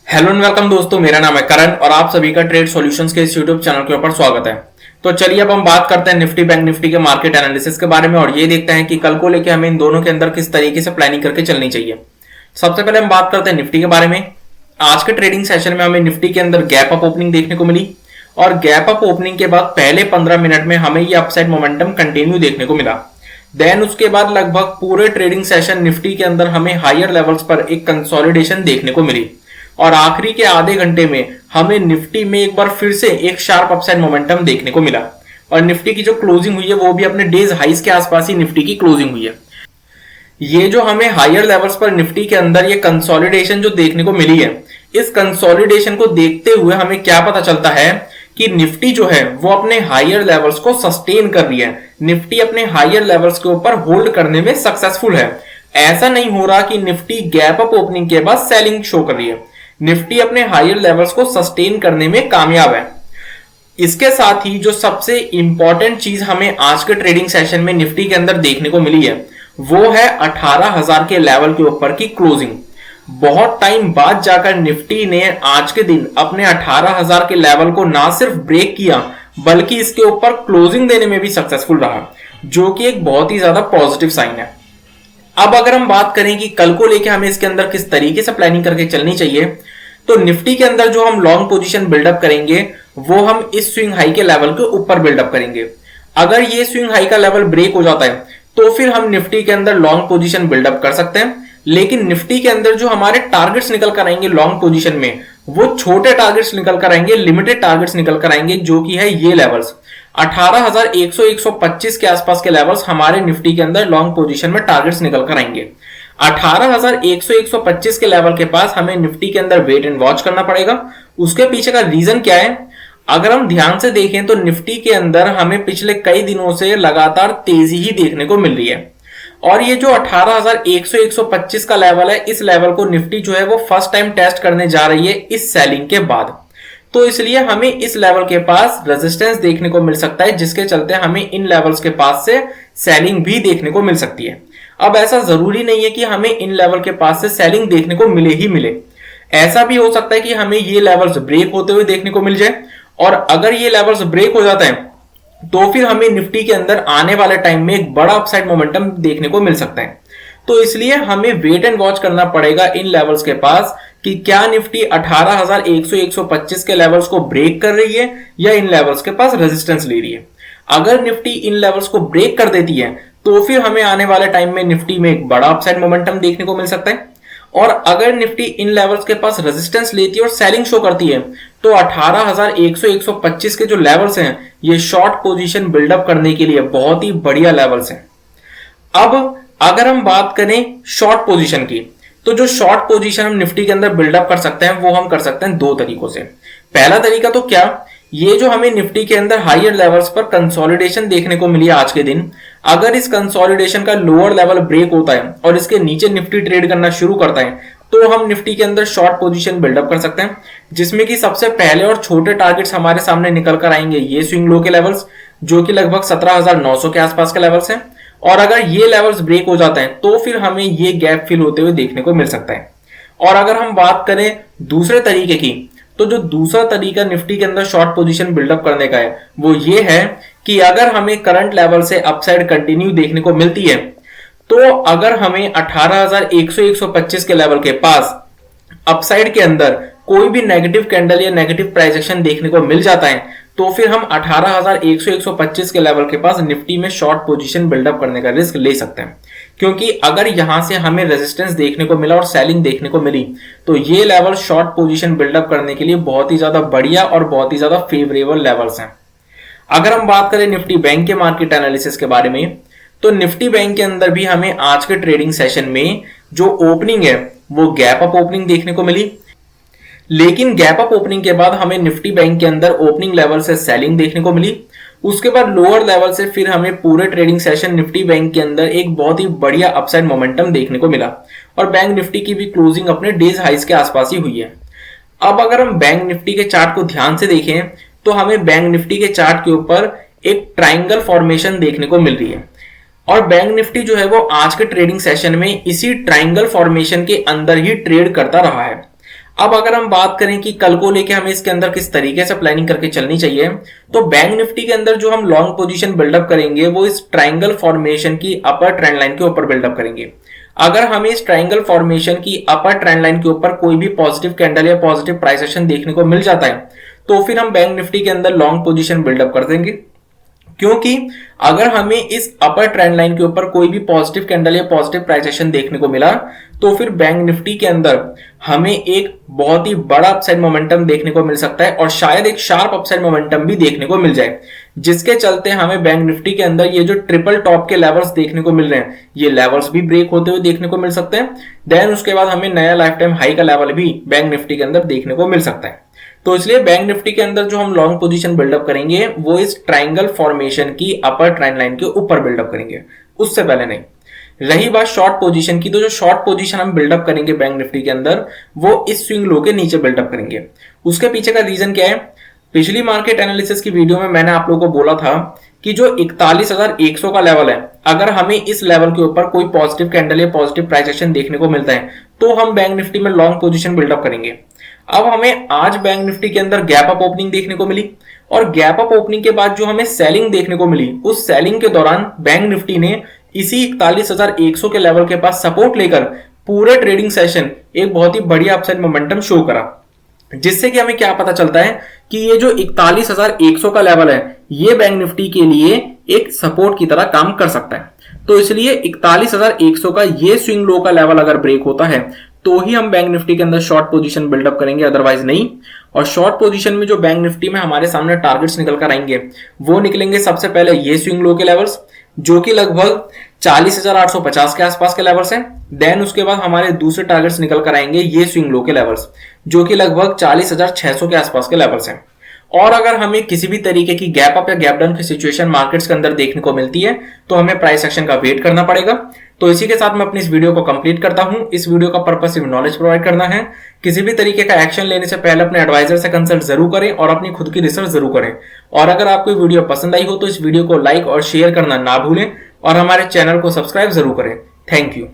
Hello and welcome दोस्तों, मेरा नाम है करण और आप सभी का ट्रेड सॉल्यूशंस के इस यूट्यूब चैनल के ऊपर स्वागत है। तो चलिए अब हम बात करते हैं निफ्टी बैंक निफ्टी के मार्केट एनालिसिस के बारे में और ये देखते हैं कि कल को लेके हमें इन दोनों के अंदर किस तरीके से प्लानिंग करके चलनी चाहिए। सबसे पहले हम बात करते हैं निफ्टी के बारे में। आज के ट्रेडिंग सेशन में हमें निफ्टी के अंदर गैप अप ओपनिंग देखने को मिली और गैप अप ओपनिंग के बाद पहले 15 मिनट में हमें ये अपसाइड मोमेंटम कंटिन्यू देखने को मिला। देन उसके बाद लगभग पूरे ट्रेडिंग सेशन निफ्टी के अंदर हमें हायर लेवल्स पर एक कंसोलिडेशन देखने को मिली और आखिरी के आधे घंटे में हमें निफ्टी में एक बार फिर से एक शार्प अपसाइड मोमेंटम देखने को मिला और निफ्टी की जो क्लोजिंग हुई है वो भी अपने डेज हाइस के आसपास ही निफ्टी की क्लोजिंग हुई है। ये जो हमें हायर लेवल्स पर निफ्टी के अंदर ये कंसोलिडेशन जो देखने को मिली है, इस कंसोलिडेशन को देखते हुए हमें क्या पता चलता है कि निफ्टी जो है वो अपने हायर लेवल्स को सस्टेन कर रही है। निफ्टी अपने हायर लेवल्स के ऊपर होल्ड करने में सक्सेसफुल है। ऐसा नहीं हो रहा कि निफ्टी गैप अप ओपनिंग के बाद सेलिंग शो कर रही है। निफ्टी अपने हायर लेवल्स को सस्टेन करने में कामयाब है। इसके साथ ही जो सबसे इंपॉर्टेंट चीज हमें आज के ट्रेडिंग सेशन में निफ्टी के अंदर देखने को मिली है वो है 18,000 के लेवल के ऊपर की क्लोजिंग। बहुत टाइम बाद जाकर निफ्टी ने आज के दिन अपने 18,000 के लेवल को ना सिर्फ ब्रेक किया बल्कि इसके ऊपर क्लोजिंग देने में भी सक्सेसफुल रहा, जो कि एक बहुत ही ज्यादा पॉजिटिव साइन है। अब अगर हम बात करें कि कल को लेके हमें इसके अंदर किस तरीके से प्लानिंग करके चलनी चाहिए, तो निफ्टी के अंदर जो हम लॉन्ग पोजीशन बिल्डअप करेंगे वो हम इस स्विंग हाई के लेवल के ऊपर बिल्डअप करेंगे। अगर ये स्विंग हाई का लेवल ब्रेक हो जाता है तो फिर हम निफ्टी के अंदर लॉन्ग पोजीशन बिल्डअप कर सकते हैं। लेकिन निफ्टी के अंदर जो हमारे टारगेट्स निकल कर आएंगे लॉन्ग पोजीशन में वो छोटे टारगेट्स निकल कर आएंगे, लिमिटेड टारगेट्स निकल कर आएंगे, जो कि है ये लेवल्स 18,100-125 के आसपास के लेवल्स हमारे निफ्टी के अंदर लॉन्ग पोजीशन में टारगेट्स निकल कर आएंगे। 18,100-125 के लेवल के पास हमें निफ्टी के अंदर वेट एंड वॉच करना पड़ेगा। उसके पीछे का रीजन क्या है? अगर हम ध्यान से देखें तो निफ्टी के अंदर हमें पिछले कई दिनों से लगातार तेजी ही देखने को मिल रही है और ये जो 18,100-125 का लेवल है, इस लेवल को निफ्टी जो है वो फर्स्ट टाइम टेस्ट करने जा रही है इस सेलिंग के बाद। तो इसलिए हमें इस लेवल के पास रेजिस्टेंस देखने को मिल सकता है, जिसके चलते हमें इन लेवल्स के पास से सेलिंग भी देखने को मिल सकती है। अब ऐसा जरूरी नहीं है कि हमें इन लेवल के पास से सेलिंग देखने को मिले ही मिले। ऐसा भी हो सकता है कि हमें ये लेवल्स ब्रेक होते हुए देखने को मिल जाए और अगर ये लेवल्स ब्रेक हो जाते हैं तो फिर हमें निफ्टी के अंदर आने वाले टाइम में एक बड़ा अपसाइड मोमेंटम देखने को मिल सकता है। तो इसलिए हमें वेट एंड वॉच करना पड़ेगा इन लेवल्स के पास कि क्या निफ्टी 18,100-125 के लेवल्स को ब्रेक कर रही है या इन लेवल्स के पास रेजिस्टेंस ले रही है। अगर निफ्टी इन लेवल्स को ब्रेक कर देती है तो फिर हमें आने वाले टाइम में निफ्टी में एक बड़ा अपसाइड मोमेंटम देखने को मिल सकता है और अगर निफ्टी इन लेवल्स के पास रेजिस्टेंस लेती है और सेलिंग शो करती है तो 18,100-125 के जो लेवल्स हैं ये शॉर्ट पोजीशन बिल्डअप करने के लिए बहुत ही बढ़िया लेवल्स हैं। अब अगर हम बात करें शॉर्ट पोजीशन की, तो जो शॉर्ट पोजीशन हम निफ्टी के अंदर बिल्डअप कर सकते हैं वो हम कर सकते हैं दो तरीकों से। पहला तरीका तो क्या, ये जो हमें निफ्टी के अंदर हायर लेवल्स पर कंसोलिडेशन देखने को मिली आज के दिन, अगर इस कंसोलिडेशन का लोअर लेवल ब्रेक होता है और इसके नीचे निफ्टी ट्रेड करना शुरू करता है तो हम निफ्टी के अंदर शॉर्ट पोजीशन बिल्डअप कर सकते हैं, जिसमें कि सबसे पहले और छोटे टारगेट्स हमारे सामने निकल कर आएंगे ये स्विंग लो के लेवल्स, जो कि लगभग 17,900 के आसपास के लेवल्स हैं। और अगर ये लेवल्स ब्रेक हो जाते हैं तो फिर हमें ये गैप फिल होते हुए देखने को मिल सकता है। और अगर हम बात करें दूसरे तरीके की, तो जो दूसरा तरीका निफ्टी के अंदर शॉर्ट पोजीशन बिल्डअप करने का है वो ये है कि अगर हमें करंट लेवल से अपसाइड कंटिन्यू देखने को मिलती है तो अगर हमें 18,100-125 के लेवल के पास अपसाइड के अंदर कोई भी नेगेटिव कैंडल या नेगेटिव प्राइस एक्शन देखने को मिल जाता है तो फिर हम 18,100-125 के लेवल के पास निफ्टी में शॉर्ट पोजीशन बिल्डअप करने का रिस्क ले सकते हैं, क्योंकि अगर यहां से हमें रेजिस्टेंस देखने को मिला और सेलिंग देखने को मिली तो ये लेवल शॉर्ट पोजीशन बिल्डअप करने के लिए बहुत ही ज्यादा बढ़िया और बहुत ही ज्यादा फेवरेबल लेवल्स हैं। अगर हम बात करें निफ्टी बैंक के मार्केट एनालिसिस के बारे में, तो निफ्टी बैंक के अंदर भी हमें आज के ट्रेडिंग सेशन में जो ओपनिंग है वो गैप अप ओपनिंग देखने को मिली। लेकिन गैप अप ओपनिंग के बाद हमें निफ्टी बैंक के अंदर ओपनिंग लेवल से सेलिंग देखने को मिली। उसके बाद लोअर लेवल से फिर हमें पूरे ट्रेडिंग सेशन निफ्टी बैंक के अंदर एक बहुत ही बढ़िया अपसाइड मोमेंटम देखने को मिला और बैंक निफ्टी की भी क्लोजिंग अपने डेज हाइस के आसपास ही हुई है। अब अगर हम बैंक निफ्टी के चार्ट को ध्यान से देखें तो हमें बैंक निफ्टी के चार्ट के ऊपर एक ट्राइंगल फॉर्मेशन देखने को मिल रही है और बैंक निफ्टी जो है वो आज के ट्रेडिंग सेशन में इसी ट्राइंगल फॉर्मेशन के अंदर ही ट्रेड करता रहा है। अब अगर हम बात करें कि कल को लेके हमें इसके अंदर किस तरीके से प्लानिंग करके चलनी चाहिए, तो बैंक निफ्टी के अंदर जो हम लॉन्ग पोजीशन बिल्डअप करेंगे वो इस ट्रायंगल फॉर्मेशन की अपर ट्रेंड लाइन के ऊपर बिल्डअप करेंगे। अगर हमें इस ट्रायंगल फॉर्मेशन की अपर ट्रेंड लाइन के ऊपर कोई भी पॉजिटिव कैंडल या पॉजिटिव प्राइस एक्शन देखने को मिल जाता है, तो फिर हम बैंक निफ्टी के अंदर लॉन्ग पोजीशन बिल्डअप कर देंगे। क्योंकि अगर हमें इस अपर ट्रेंड लाइन के ऊपर कोई भी पॉजिटिव कैंडल या पॉजिटिव प्राइस एक्शन देखने को मिला, तो फिर बैंक निफ्टी के अंदर हमें एक बहुत ही बड़ा अपसाइड मोमेंटम देखने को मिल सकता है और शायद एक शार्प अपसाइड मोमेंटम भी देखने को मिल जाए, जिसके चलते हमें बैंक निफ्टी के अंदर ये जो ट्रिपल टॉप के लेवल्स देखने को मिल रहे हैं, ये लेवल्स भी ब्रेक होते हुए देखने को मिल सकते हैं। देन उसके बाद हमें नया लाइफ टाइम हाई का लेवल भी बैंक निफ्टी के अंदर देखने को मिल सकता है। तो इसलिए बैंक निफ्टी के अंदर जो हम लॉन्ग पोजीशन बिल्डअप करेंगे वो इस ट्रायंगल फॉर्मेशन की अपर ट्रेंड लाइन के ऊपर बिल्डअप करेंगे, उससे पहले नहीं। रही बात शॉर्ट पोजीशन की, तो जो शॉर्ट पोजीशन हम बिल्डअप करेंगे बैंक निफ्टी के अंदर वो इस स्विंग लो के नीचे बिल्डअप करेंगे। उसके पीछे का रीजन क्या है? पिछली मार्केट एनालिसिस की वीडियो में मैंने आप लोगों को बोला था कि जो 41,100 का लेवल है, अगर हमें इस लेवल के ऊपर कोई पॉजिटिव कैंडल या पॉजिटिव प्राइस एक्शन देखने को मिलता है तो हम बैंक निफ्टी में लॉन्ग पोजीशन बिल्डअप करेंगे। अब हमें आज बैंक निफ्टी के अंदर गैप अप ओपनिंग देखने को मिली और गैप अप ओपनिंग के बाद जो हमें सेलिंग देखने को मिली, उस सेलिंग के दौरान बैंक निफ्टी ने इसी 41,100 के लेवल के पास सपोर्ट लेकर पूरे ट्रेडिंग सेशन एक बहुत ही बढ़िया अपसाइड मोमेंटम शो करा, जिससे कि हमें क्या पता चलता है कि ये जो 41,100 का लेवल है ये बैंक निफ्टी के लिए एक सपोर्ट की तरह काम कर सकता है। तो इसलिए 41,100 का ये स्विंग लो का लेवल अगर ब्रेक होता है तो ही हम बैंक निफ्टी के अंदर शॉर्ट पोजीशन बिल्डअप करेंगे, अदरवाइज नहीं। और शॉर्ट पोजीशन में जो बैंक निफ्टी में हमारे सामने टारगेट्स निकल कर आएंगे वो निकलेंगे सबसे पहले ये स्विंग लो के लेवल्स जो कि लगभग 40,850 के आसपास के लेवल्स हैं। देन उसके बाद हमारे दूसरे टारगेट्स निकल कर आएंगे ये स्विंग लो के लेवल्स जो कि लगभग 40,600 के आसपास के लेवल्स हैं। और अगर हमें किसी भी तरीके की गैप अप या गैप डाउन की सिचुएशन मार्केट्स के अंदर देखने को मिलती है तो हमें प्राइस एक्शन का वेट करना पड़ेगा। तो इसी के साथ मैं अपनी इस वीडियो को कंप्लीट करता हूं। इस वीडियो का पर्पस सिर्फ नॉलेज प्रोवाइड करना है। किसी भी तरीके का एक्शन लेने से पहले अपने एडवाइजर से कंसल्ट जरूर करें और अपनी खुद की रिसर्च जरूर करें। और अगर आपको वीडियो पसंद आई हो तो इस वीडियो को लाइक और शेयर करना ना भूलें और हमारे चैनल को सब्सक्राइब जरूर करें। Thank you.